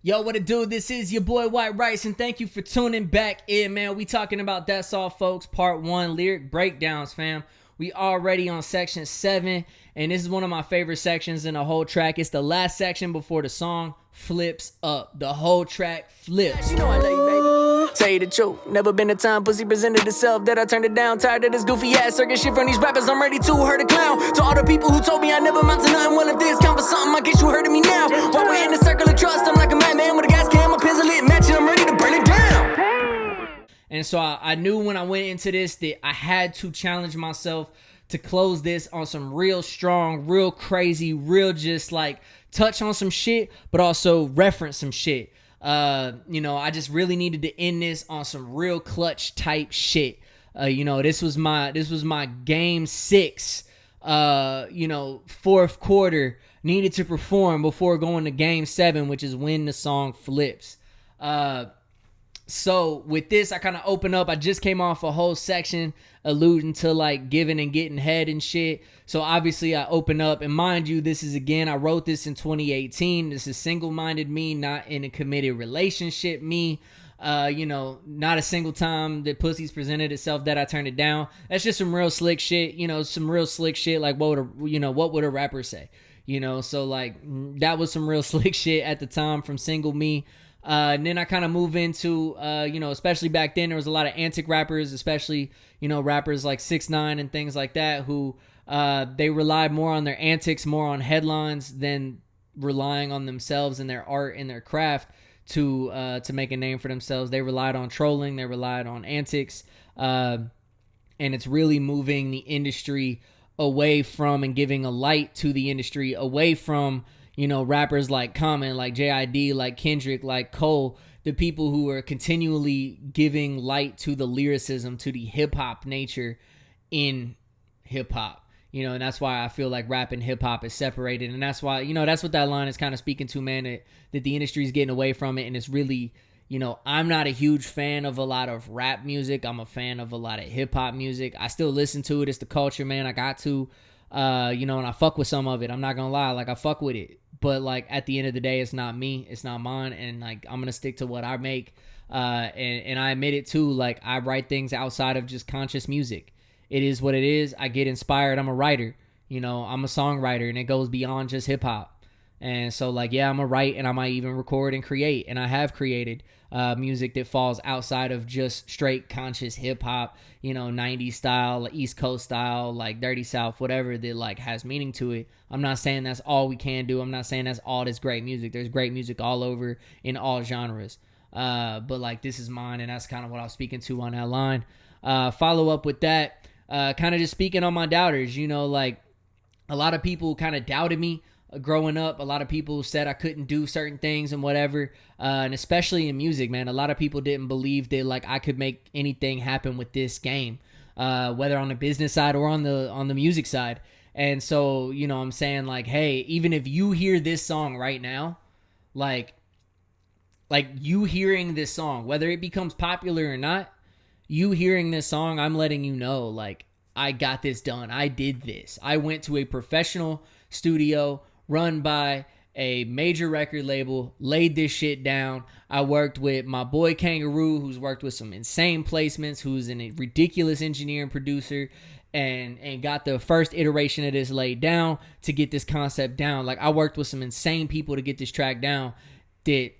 Yo, what it do? This is your boy White Rice, and thank you for tuning back in, man. We talking about That's All Folks Part 1 lyric breakdowns, fam. We already on section 7, and this is one of my favorite sections in the whole track. It's the last section before the song flips up. The whole track flips. You know I love you, baby. Tell you the truth, never been a time pussy presented itself that I turned it down. Tired of this goofy ass circus shit from these rappers. I'm ready to hurt a clown. To all the people who told me I never amount to nothing, well if this count for something, I guess you heard of me now. While we're in the circle of trust, I'm like a madman with a gas can, my pencil lit matching, I'm ready to burn it down. And so I knew when I went into this that I had to challenge myself to close this on some real strong, real crazy, real just like touch on some shit, but also reference some shit. I just really needed to end this on some real clutch type shit. This was my game 6, fourth quarter, needed to perform before going to game 7, which is when the song flips. So with this, I kind of open up. I just came off a whole section alluding to like giving and getting head and shit. So obviously I open up, and mind you, this is again, I wrote this in 2018. This is single-minded me, not in a committed relationship me. Not a single time that pussy's presented itself that I turned it down. That's just some real slick shit. Some real slick shit. Like what would a rapper say? So like that was some real slick shit at the time from single me. And then I kind of move into, especially back then, there was a lot of antic rappers, especially, rappers like 6ix9ine and things like that, who they relied more on their antics, more on headlines than relying on themselves and their art and their craft to make a name for themselves. They relied on trolling, they relied on antics, and it's really moving the industry away from and giving a light to the industry away from rappers like Common, like JID, like Kendrick, like Cole, the people who are continually giving light to the lyricism, to the hip-hop nature in hip-hop. And that's why I feel like rap and hip-hop is separated. And that's why, that's what that line is kind of speaking to, man, that the industry is getting away from it. And it's really, I'm not a huge fan of a lot of rap music. I'm a fan of a lot of hip-hop music. I still listen to it. It's the culture, man. I got to, and I fuck with some of it. I'm not going to lie. Like, I fuck with it. But like at the end of the day, it's not me, it's not mine, and like I'm gonna stick to what I make. And I admit it too. Like I write things outside of just conscious music. It is what it is. I get inspired. I'm a writer. I'm a songwriter, and it goes beyond just hip hop. And so like I'm a write, and I might even record and create, and I have created music that falls outside of just straight conscious hip hop. 90s style, East Coast style, like Dirty South, whatever that like has meaning to it. I'm not saying that's all we can do. I'm not saying that's all this great music. There's great music all over in all genres. But like this is mine, and that's kind of what I was speaking to on that line. Follow up with that, kind of just speaking on my doubters. Like a lot of people kind of doubted me growing up. A lot of people said I couldn't do certain things and whatever, and especially in music, man, a lot of people didn't believe that like I could make anything happen with this game, whether on the business side or on the music side. And so I'm saying like, hey, even if you hear this song right now, like you hearing this song, whether it becomes popular or not, you hearing this song, I'm letting you know like I got this done. I did this. I went to a professional studio run by a major record label, laid this shit down. I worked with my boy Kangaroo, who's worked with some insane placements, who's a ridiculous engineer and producer, and got the first iteration of this laid down to get this concept down. Like I worked with some insane people to get this track down. That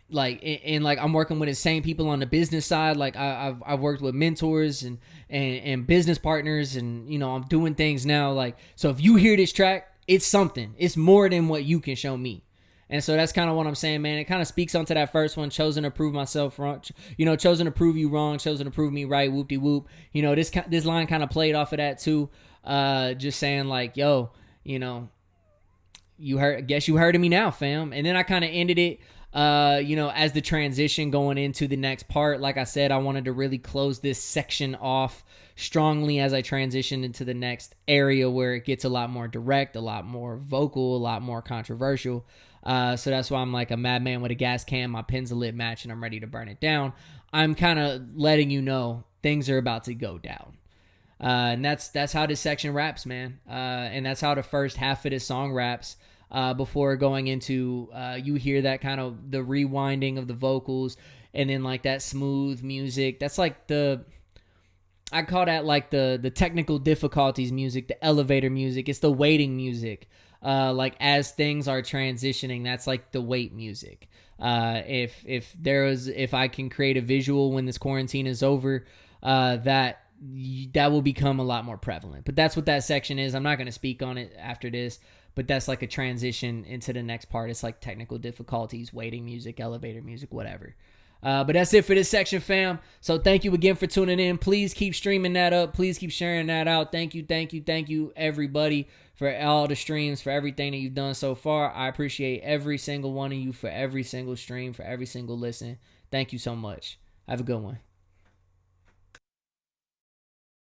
like and like I'm working with insane people on the business side. Like I've worked with mentors and business partners, and I'm doing things now. Like so, if you hear this track, it's something. It's more than what you can show me. And so that's kind of what I'm saying, man. It kind of speaks onto that first one, chosen to prove myself wrong, chosen to prove you wrong, chosen to prove me right, whoop-de-whoop. This line kind of played off of that too. Just saying like, yo, you heard, guess you heard of me now, fam. And then I kind of ended it, as the transition going into the next part. Like I said, I wanted to really close this section off strongly as I transition into the next area where it gets a lot more direct, a lot more vocal, a lot more controversial. So that's why I'm like a madman with a gas can, my pen's a lit match, and I'm ready to burn it down. I'm kind of letting you know things are about to go down. And that's how this section raps, man. And that's how the first half of this song raps. before going into you hear that kind of the rewinding of the vocals, and then like that smooth music. That's like I call that like the technical difficulties music, the elevator music. It's the waiting music. Like as things are transitioning, that's like the wait music. If I can create a visual when this quarantine is over, that will become a lot more prevalent. But that's what that section is. I'm not going to speak on it after this, but that's like a transition into the next part. It's like technical difficulties, waiting music, elevator music, whatever. But that's it for this section, fam. So thank you again for tuning in. Please keep streaming that up. Please keep sharing that out. Thank you, everybody, for all the streams, for everything that you've done so far. I appreciate every single one of you for every single stream, for every single listen. Thank you so much. Have a good one.